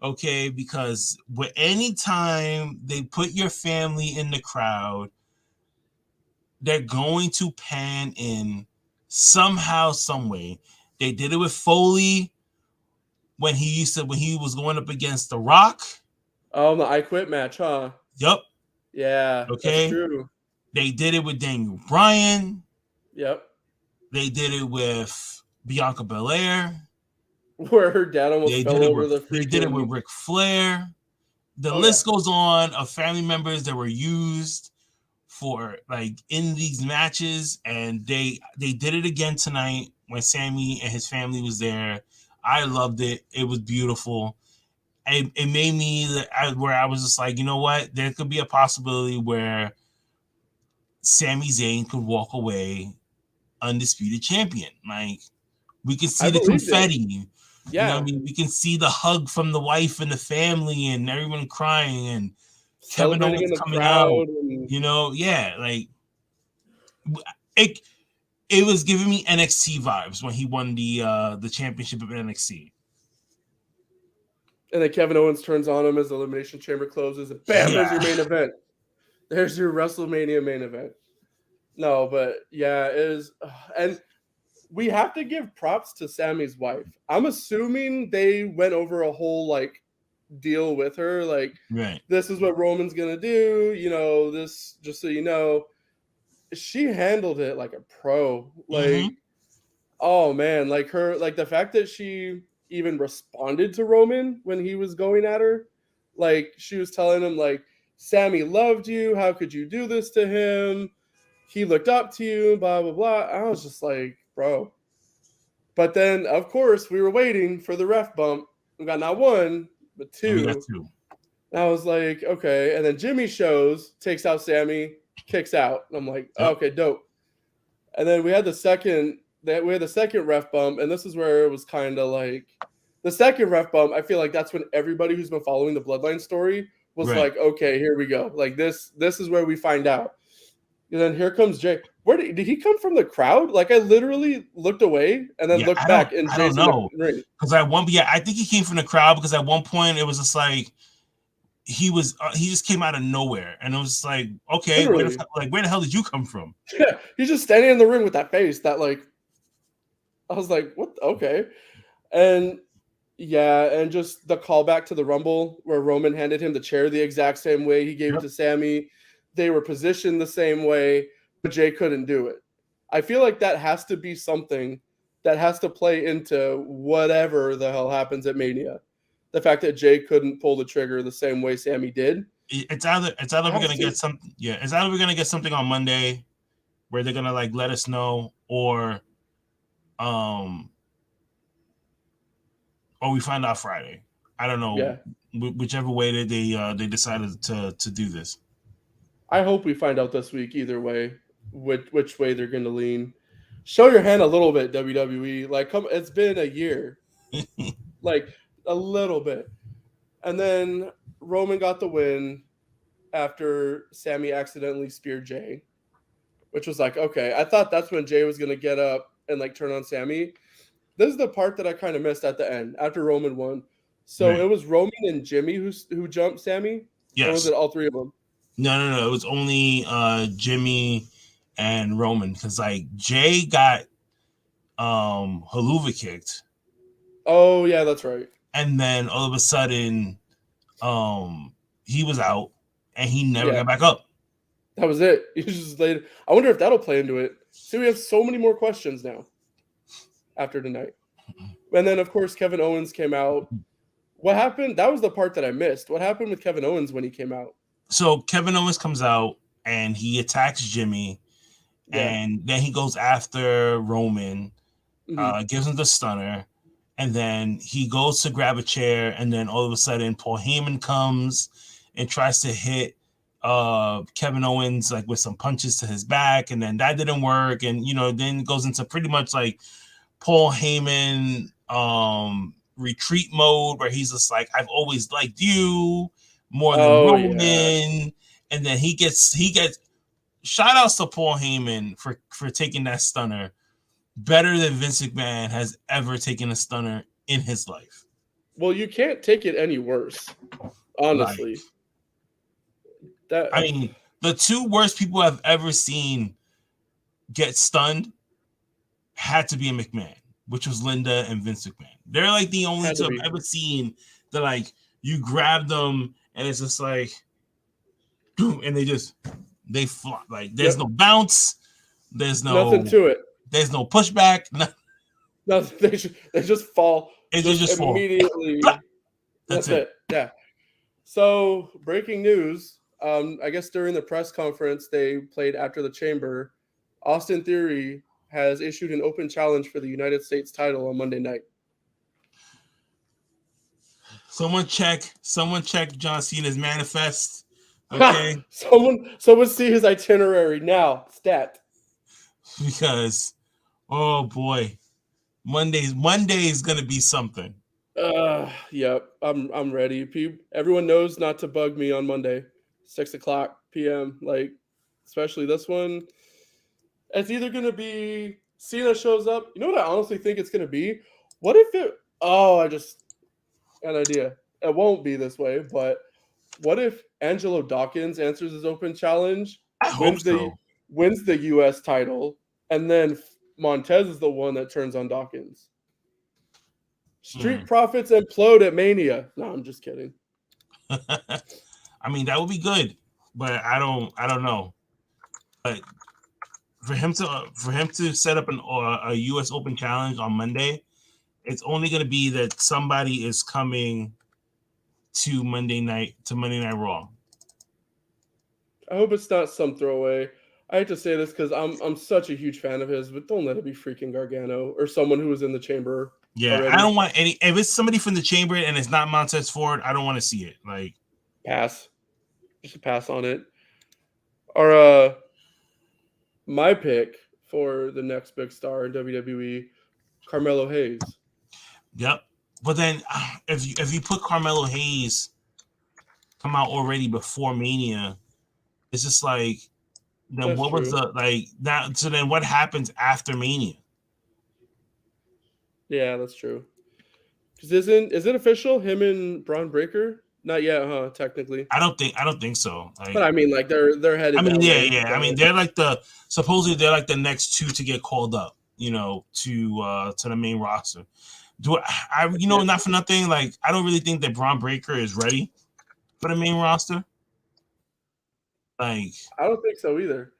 Okay, because anytime they put your family in the crowd, they're going to pan in somehow, some way. They did it with Foley when he was going up against The Rock. Oh, the I Quit match, huh? Yep. Yeah. Okay. That's true. They did it with Daniel Bryan. Yep. They did it with Bianca Belair. Where her dad almost fell over the freaking... They did it with Ric Flair. The list goes on of family members that were used for like in these matches, and they did it again tonight when Sami and his family was there. I loved it. It was beautiful. It made me where I was just like, you know what? There could be a possibility where Sami Zayn could walk away undisputed champion. Like we could see the confetti. Yeah. You know what I mean? We can see the hug from the wife and the family and everyone crying and Kevin Owens coming out. Like it was giving me NXT vibes when he won the championship of NXT. And then Kevin Owens turns on him as the Elimination Chamber closes, and bam, there's your main event. There's your WrestleMania main event. No, but yeah, it is, and we have to give props to Sami's wife. I'm assuming they went over a whole like deal with her, like, this is what Roman's gonna do. This, just so you know, she handled it like a pro. Like, oh man, like the fact that she even responded to Roman when he was going at her, like she was telling him like, Sami loved you. How could you do this to him? He looked up to you, blah, blah, blah. I was just like, bro. But then, of course, we were waiting for the ref bump. We got not one, but two. We got two. And I was like, okay. And then Jimmy takes out Sami, kicks out. And I'm like, okay, dope. And then we had the second ref bump, and this is where it was kind of like The second ref bump, I feel like that's when everybody who's been following the Bloodline story was like, okay, here we go. Like this is where we find out. And then here comes Jay. Where did he come from? The crowd? Like I literally looked away and then looked back, and Jay's in the ring. Because I think he came from the crowd because at one point it was just like he just came out of nowhere, and it was like, okay, where the hell did you come from? Yeah, he's just standing in the ring with that face that like, I was like, what? Okay, and yeah, and just the callback to the Rumble where Roman handed him the chair the exact same way he gave it to Sami. They were positioned the same way, but Jay couldn't do it. I feel like that has to be something that has to play into whatever the hell happens at Mania. The fact that Jay couldn't pull the trigger the same way Sami did. It's either we're gonna get something. Yeah, it's either we're gonna get something on Monday where they're gonna like let us know, or we find out Friday. I don't know. Yeah. Whichever way they decided to do this. I hope we find out this week either way, which way they're going to lean. Show your hand a little bit, WWE. Like, come, it's been a year. Like, a little bit. And then Roman got the win after Sami accidentally speared Jay, which was like, okay. I thought that's when Jay was going to get up and, like, turn on Sami. This is the part that I kind of missed at the end, after Roman won. So it was Roman and Jimmy who jumped Sami? Yes. Or was it all three of them? No. It was only Jimmy and Roman, because like Jay got haluva kicked. Oh yeah, that's right. And then all of a sudden, he was out and he never got back up. That was it. He just laid. I wonder if that'll play into it. See, we have so many more questions now after tonight. And then of course Kevin Owens came out. What happened? That was the part that I missed. What happened with Kevin Owens when he came out? So Kevin Owens comes out and he attacks Jimmy, and then he goes after Roman, gives him the stunner, and then he goes to grab a chair, and then all of a sudden Paul Heyman comes and tries to hit Kevin Owens like with some punches to his back, and then that didn't work, and then it goes into pretty much like Paul Heyman retreat mode where he's just like, I've always liked you more than Roman, and then he gets shout outs to Paul Heyman for taking that stunner better than Vince McMahon has ever taken a stunner in his life. Well, you can't take it any worse, honestly. I mean, the two worst people I've ever seen get stunned had to be a McMahon, which was Linda and Vince McMahon. They're like the only two I've ever seen that like you grab them and it's just like, and they flop. Like there's no bounce, there's nothing to it. There's no pushback. Nothing. They just fall. They just immediately. That's it. Yeah. So breaking news. I guess during the press conference they played after the Chamber, Austin Theory has issued an open challenge for the United States title on Monday night. Someone check John Cena's manifest. Okay. someone see his itinerary now. Stat. Because, oh boy, Monday is gonna be something. Yep. I'm ready. Everyone knows not to bug me on Monday, 6:00 p.m. Like, especially this one. It's either gonna be Cena shows up. You know what I honestly think it's gonna be? What if it? Oh, I just got an idea. It won't be this way, but what if Angelo Dawkins answers his open challenge, wins the U.S. title, and then Montez is the one that turns on Dawkins? Street Profits implode at Mania. No, I'm just kidding. I mean, that would be good, but I don't know. But for him to set up a U.S. Open challenge on Monday, it's only going to be that somebody is coming to Monday Night Raw. I hope it's not some throwaway. I hate to say this because I'm such a huge fan of his, but don't let it be freaking Gargano or someone who was in the Chamber. Yeah, already. I don't want any. If it's somebody from the Chamber and it's not Montez Ford, I don't want to see it. Like, pass. Just pass on it. Or my pick for the next big star in WWE, Carmelo Hayes. Yep, But then if you put Carmelo Hayes come out already before Mania, it's just like, then That's what was true. the like that? So then what happens after Mania? Yeah, that's true. Because is it official? Him and Braun Breaker? Not yet, huh? Technically, I don't think so. but Like, I mean, like they're I headed mean, that yeah, way. yeah. I mean, So they're like supposedly they're like the next two to get called up, to the main roster. Not for nothing, like I don't really think that Braun Breaker is ready for the main roster. Like, I don't think so either.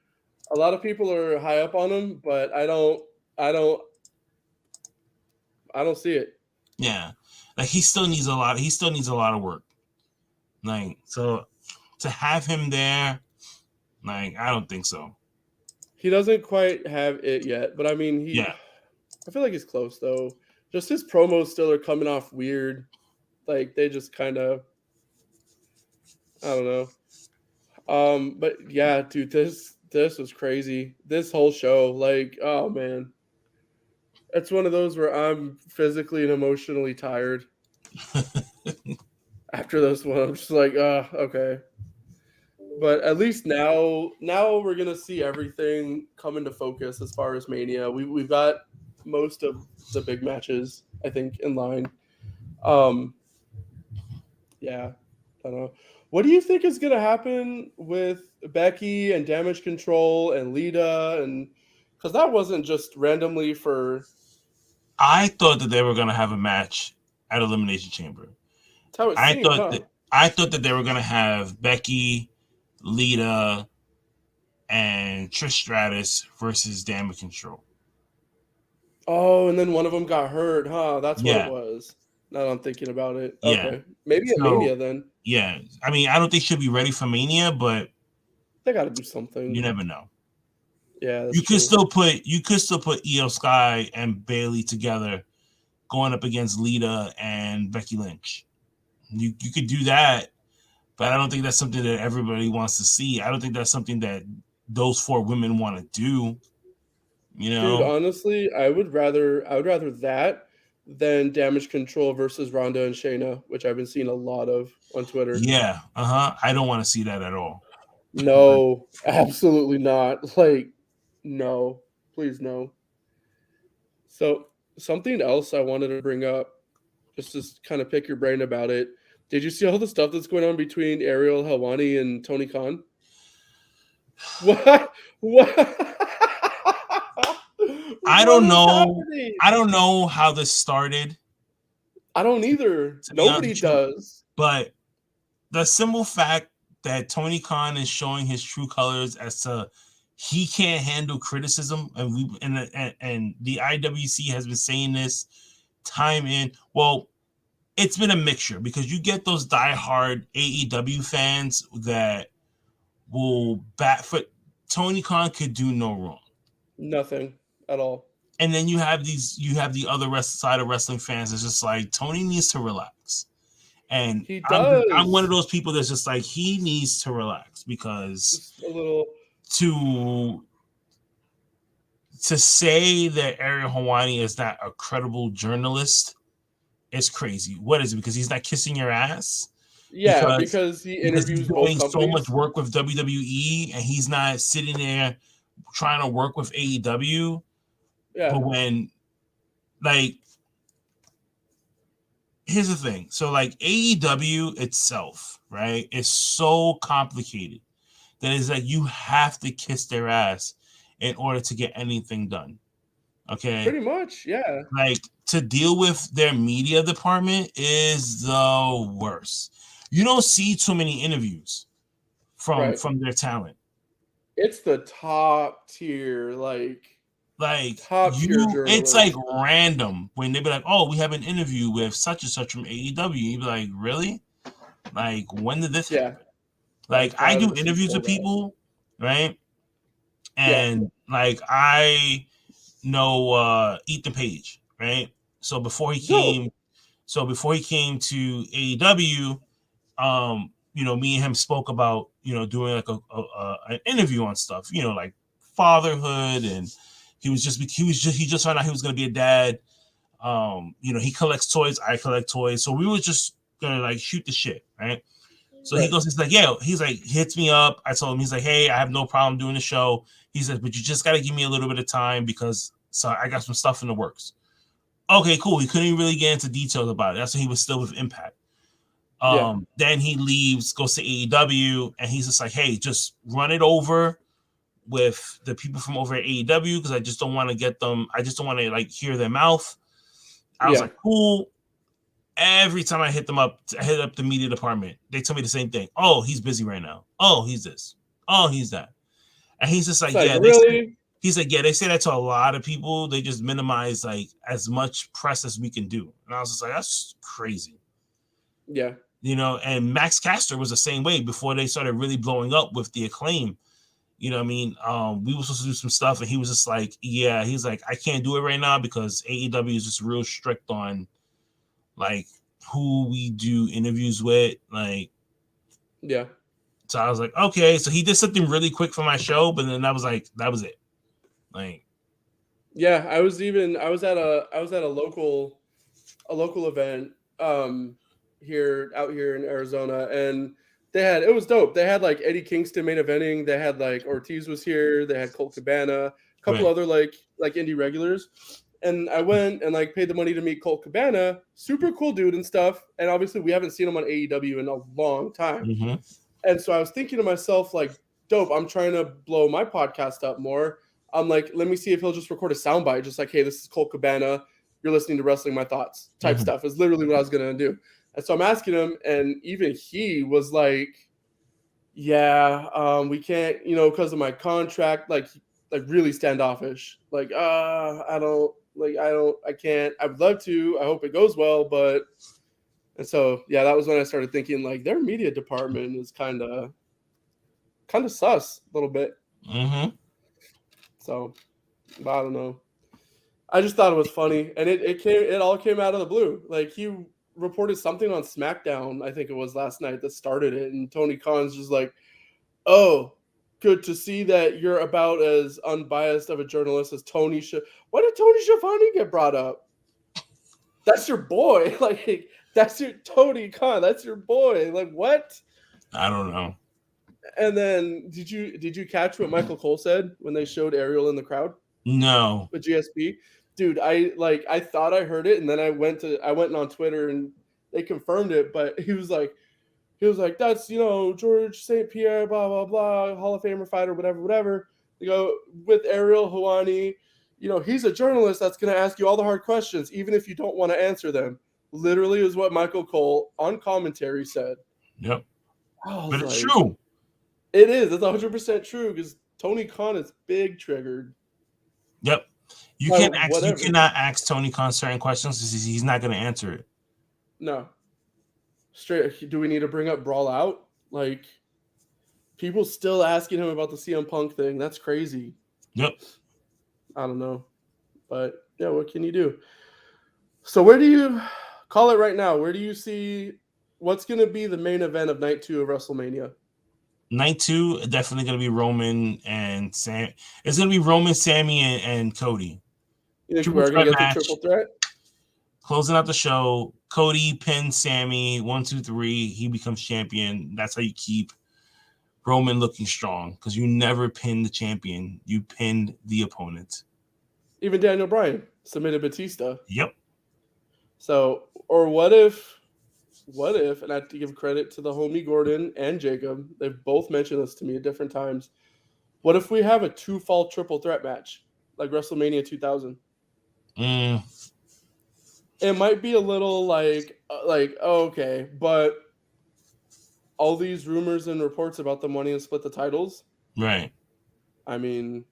A lot of people are high up on him, but I don't, I don't see it. yeah, like he still needs a lot. He still needs a lot of work. Like, so to have him there, like, I don't think so. He doesn't quite have it yet, but I mean, Yeah. I feel like he's close though. Just his promos still are coming off weird. Like they just kind of, I don't know. But yeah, dude, this was crazy. This whole show, like, oh man, it's one of those where I'm physically and emotionally tired after this one. I'm just like, okay. But at least now we're gonna see everything come into focus as far as Mania. We've got most of the big matches, I think, in line. Um, yeah, I don't know. What do you think is gonna happen with Becky and Damage Control and Lita and because that wasn't just randomly for I thought that they were gonna have a match at Elimination Chamber. that's how it I seemed, thought huh? that I thought that they were gonna have Becky, Lita, and Trish Stratus versus Damage Control. Oh, and then one of them got hurt, huh? That's what it Yeah, was. Now that I'm thinking about it. yeah. Okay, maybe at So Mania then. yeah, I mean, I don't think she'll be ready for Mania, but They got to do you something. never know. Yeah, that's true. You could still put Io Sky and Bailey together, going up against Lita and Becky Lynch. You could do that, but I don't think that's something that everybody wants to see. I don't think that's something that those four women want to do. You Dude, know? honestly, I would rather that than Damage Control versus Ronda and Shayna, which I've been seeing a lot of on Twitter. Yeah. I don't want to see that at all. No, absolutely not. Like, no, please no. So something else I wanted to bring up, just to kind of pick your brain about it. Did you see all the stuff that's going on between Ariel Helwani and Tony Khan? What? What? I What don't is know. happening? I don't know how this started, I don't either. to be honest Nobody with you, does. but the simple fact that Tony Khan is showing his true colors as to he can't handle criticism, and the IWC has been saying this time in. Well, it's been a mixture because you get those diehard AEW fans that will bat foot. Tony Khan could do no wrong. Nothing at all. And then you have the other side of wrestling fans that's just like Tony needs to relax. And He I'm one of does. those people that's just like he needs to relax because Just a little. to say that Ariel Helwani is not a credible journalist is crazy. What is it? Because he's not kissing your ass? Yeah, Because because he he's interviews both doing so much companies. work with WWE and he's not sitting there trying to work with AEW. Yeah, But when, like, here's the thing. So, like, AEW itself, right, is so complicated that it's like you have to kiss their ass in order to get anything done. Okay. pretty much. Yeah. Like, to deal with their media department is the worst. You don't see too many interviews Right. from their talent. It's the top tier, Like, top tier it's like journalist. random when they be like, oh, we have an interview with such and such from AEW. You'd be like, really? Like, when did this happen? Yeah, Like, I I do would see interviews all with that. people, right? Yeah. And like, I know Ethan Page, right? So before he Dope. came, to AEW, me and him spoke about, doing like an interview on stuff, like fatherhood, and he just found out he was going to be a dad. He collects toys, I collect toys, so we were just gonna like shoot the shit, right? So he goes, he's like, he hits me up. I told him, he's like, hey, I have no problem doing the show. He says, but you just got to give me a little bit of time because I got some stuff in the works. Okay, cool. He couldn't really get into details about it. That's when he was still with Impact. Then he leaves, goes to AEW, and he's just like, hey, just run it over with the people from over at AEW because I just don't want to get them. I just don't want to like hear their mouth. I was like, cool. Every time I hit up the media department, they tell me the same thing. Oh, he's busy right now. Oh, he's this. Oh, he's that. And he's just like, yeah, really? He's like, yeah, they say that to a lot of people. They just minimize like as much press as we can do. And I was just like, that's crazy. Yeah. And Max Caster was the same way before they started really blowing up with the Acclaim. You know what I mean? We were supposed to do some stuff, and he was just like, yeah, he's like, I can't do it right now because AEW is just real strict on like who we do interviews with, like, yeah. So I was like, okay. So he did something really quick for my show, but then that was it. Like, yeah, I was at a local event out here in Arizona, and it was dope. They had like Eddie Kingston main eventing. They had like Ortiz was here. They had Colt Cabana, a couple other like indie regulars. And I went and like paid the money to meet Colt Cabana, super cool dude and stuff. And obviously we haven't seen him on AEW in a long time. Mm-hmm. And so I was thinking to myself, like, dope, I'm trying to blow my podcast up more. I'm like, let me see if he'll just record a soundbite, just like, hey, this is Colt Cabana. You're listening to Wrestling My Thoughts type stuff is literally what I was going to do. And so I'm asking him, and even he was like, yeah, we can't, because of my contract, like really standoffish. Like, I can't. I would love to. I hope it goes well, but. And so, yeah, that was when I started thinking, like, their media department is kind of sus a little bit. Mm-hmm. So, I don't know. I just thought it was funny, and it all came out of the blue. Like, he reported something on SmackDown, I think it was last night, that started it, and Tony Khan's just like, oh, good to see that you're about as unbiased of a journalist as Tony should. Why did Tony Schiavone get brought up? That's your boy. Like, that's your Tony Khan. That's your boy. Like, what? I don't know. And then did you catch what Michael Cole said when they showed Ariel in the crowd? No. With GSP? Dude, I thought I heard it, and then I went on Twitter and they confirmed it, but he was like, that's, George St. Pierre, blah, blah, blah, Hall of Famer fighter, whatever. With Ariel Helwani, he's a journalist that's going to ask you all the hard questions, even if you don't want to answer them. Literally is what Michael Cole on commentary said. Yep. But it's true. It is. It's 100% true because Tony Khan is big triggered. Yep. You cannot ask Tony Khan certain questions because he's not going to answer it. No. Straight. Do we need to bring up Brawl Out? Like, people still asking him about the CM Punk thing. That's crazy. Yep. I don't know. But, yeah, what can you do? So where do you call it right now? Where do you see what's going to be the main event of Night 2 of WrestleMania? Night 2, definitely going to be Roman and Sam. It's going to be Roman, Sami, and Cody. You think we're going to get the triple threat? Closing out the show, Cody pins Sami, 1, 2, 3. He becomes champion. That's how you keep Roman looking strong because you never pin the champion. You pinned the opponent. Even Daniel Bryan submitted Batista. Yep. So, or what if, and I have to give credit to the homie Gordon and Jacob, they've both mentioned this to me at different times. What if we have a 2-fall triple threat match like WrestleMania 2000? It might be a little like okay, but all these rumors and reports about them wanting to split the titles. Right. I mean,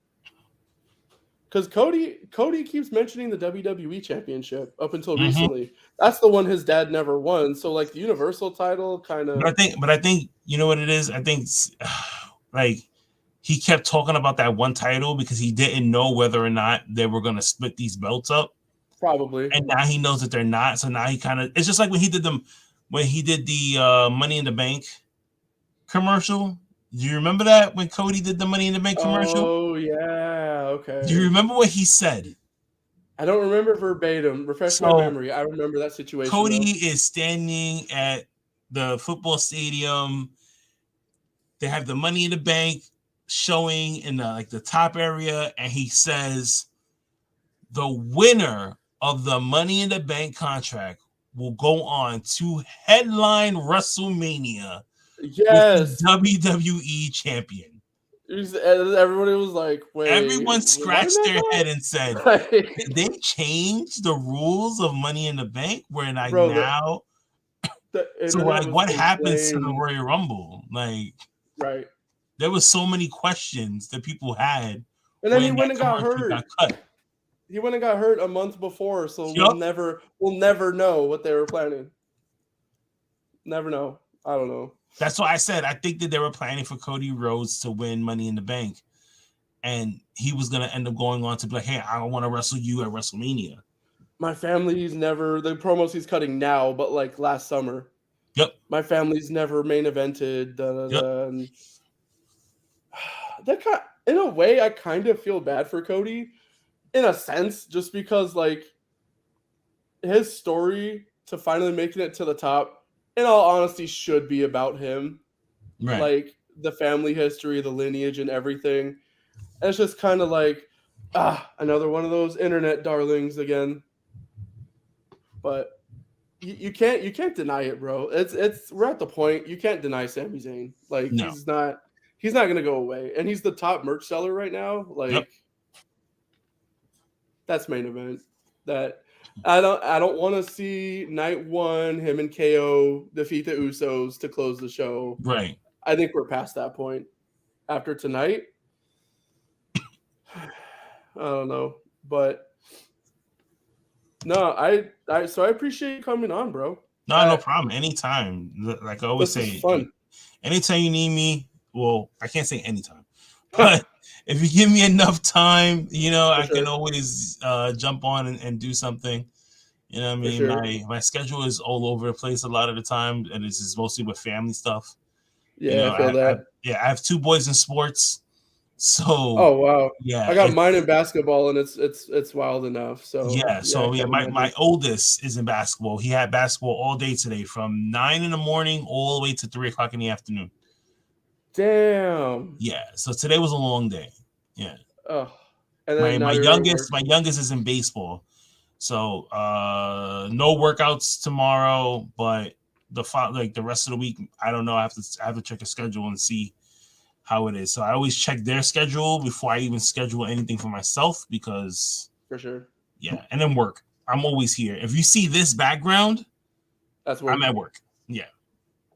because Cody keeps mentioning the WWE Championship up until recently. That's the one his dad never won. So like the Universal title kind of. But I think you know what it is. I think like he kept talking about that one title because he didn't know whether or not they were going to split these belts up. Probably. And now he knows that they're not. So now he kind of. It's just like when he did the Money in the Bank commercial. Do you remember that when Cody did the Money in the Bank commercial? Oh yeah, okay. Do you remember what he said? I don't remember verbatim. Refresh my memory. I remember that situation. Cody is standing at the football stadium. They have the Money in the Bank showing in the top area, and he says the winner of the Money in the Bank contract will go on to headline WrestleMania with the WWE champion. Everybody was like, wait. Everyone scratched their head and said, did they change the rules of Money in the Bank? Where now? So what happens to the Royal Rumble? Right. There was so many questions that people had. And then he went and got hurt. He went and got hurt a month before, so we'll never know what they were planning. Never know. I don't know. That's why I said I think that they were planning for Cody Rhodes to win Money in the Bank, and he was gonna end up going on to be like, "Hey, I don't want to wrestle you at WrestleMania." My family's never the promos he's cutting now, but like last summer. Yep. My family's never main evented. And that in a way, I kind of feel bad for Cody, in a sense, just because like his story to finally making it to the top, in all honesty, should be about him. Right. Like the family history, the lineage, and everything. And it's just kind of like, another one of those internet darlings again. But you can't deny it, bro. We're at the point you can't deny Sami Zayn. Like he's not gonna go away, and he's the top merch seller right now. Like that's main event. That I don't want to see night one him and KO defeat the Usos to close the show. Right. I think we're past that point after tonight. I don't know, but no, I appreciate you coming on, bro. No problem. Anytime. Like I always say, fun. Anytime you need me. Well, I can't say anytime, but if you give me enough time, I can always jump on and do something. You know what I mean? Sure. My schedule is all over the place a lot of the time, and it's just mostly with family stuff. Yeah, I feel that. I have 2 boys in sports. So oh wow, yeah, I got mine in basketball, and it's wild enough. So my oldest is in basketball. He had basketball all day today, from 9 a.m. all the way to 3:00 p.m. Damn. Yeah, so today was a long day. Yeah. Oh, and then my youngest is in baseball, so no workouts tomorrow, but the rest of the week, I don't know. I have to check a schedule and see how it is. So I always check their schedule before I even schedule anything for myself, because for sure. Yeah, and then work. I'm always here. If you see this background, that's where I'm at work. Yeah.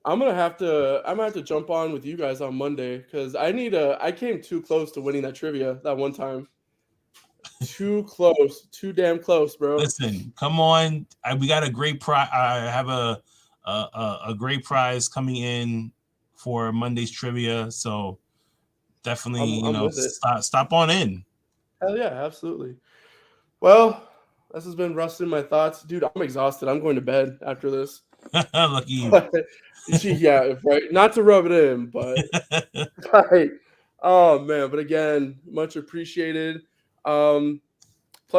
I'm gonna have to jump on with you guys on Monday, because I came too close to winning that trivia that one time. Too close, too damn close, bro. Listen, come on. We got a great prize. I have a great prize coming in for Monday's trivia, so definitely stop on in. Hell yeah, absolutely. Well, this has been Rustin My Thoughts. Dude, I'm exhausted. I'm going to bed after this. Lucky you. Yeah, right. Not to rub it in, but right. Oh man, but again, much appreciated. Plug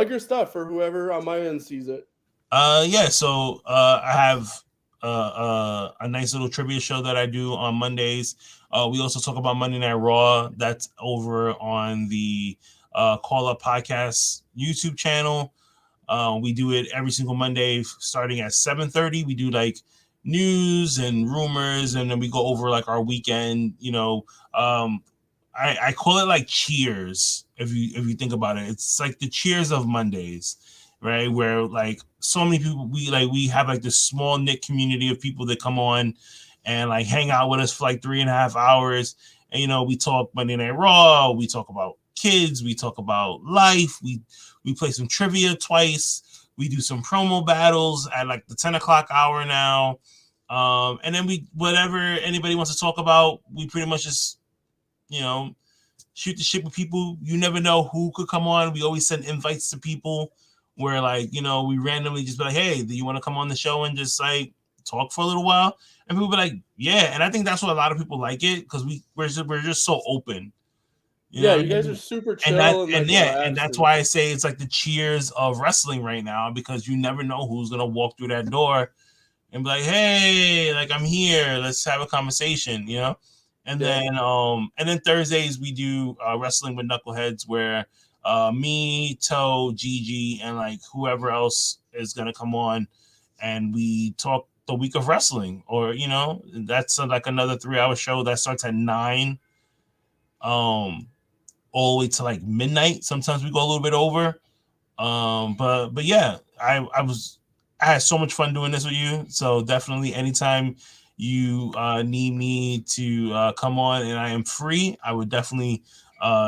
your stuff for whoever on my end sees it. So I have a nice little trivia show that I do on Mondays. We also talk about Monday Night Raw. That's over on the Call Up Podcast YouTube channel. We do it every single Monday starting at 7:30. We do like news and rumors, and then we go over like our weekend. I call it like Cheers. If you think about it, it's like the Cheers of Mondays, right? Where like so many people, we have like this small knit community of people that come on and like hang out with us for like 3.5 hours. And we talk Monday Night Raw, we talk about kids, we talk about life, we play some trivia twice, we do some promo battles at like the 10 o'clock hour now. And then whatever anybody wants to talk about, we pretty much just shoot the shit with people. You never know who could come on. We always send invites to people where we randomly just be like, hey, do you want to come on the show and just like talk for a little while? And people be like, yeah. And I think that's what a lot of people like it, because we're just so open. You know what you I guys mean? are super chill and like And relaxed. that's why I say it's like the Cheers of wrestling right now, because you never know who's gonna walk through that door and be like, "Hey, like I'm here. Let's have a conversation," you know. And then Thursdays we do wrestling with knuckleheads, where me, Toe, Gigi, and like whoever else is gonna come on, and we talk the week of wrestling, or you know, that's like another 3-hour show that starts at 9, all the way to like midnight. Sometimes we go a little bit over. But yeah, I had so much fun doing this with you. So definitely anytime you need me to come on and I am free, I would definitely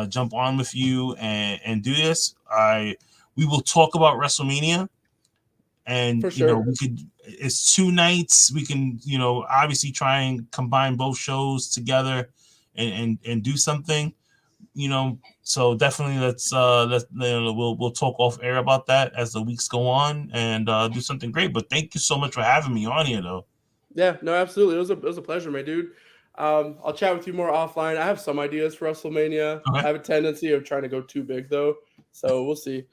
jump on with you and do this. We will talk about WrestleMania, and For sure. it's 2 nights. We can, obviously try and combine both shows together and do something. So definitely we'll talk off air about that as the weeks go on, and do something great. But thank you so much for having me on here, though. Yeah, no, absolutely. It was a pleasure, my dude. I'll chat with you more offline. I have some ideas for WrestleMania. Okay. I have a tendency of trying to go too big though, so we'll see.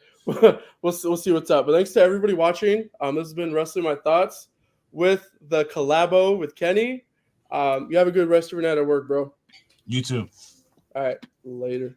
we'll see what's up. But thanks to everybody watching. This has been Wrestling My Thoughts with the collabo with Kenny. You have a good rest of your night at work, bro. You too. All right, later.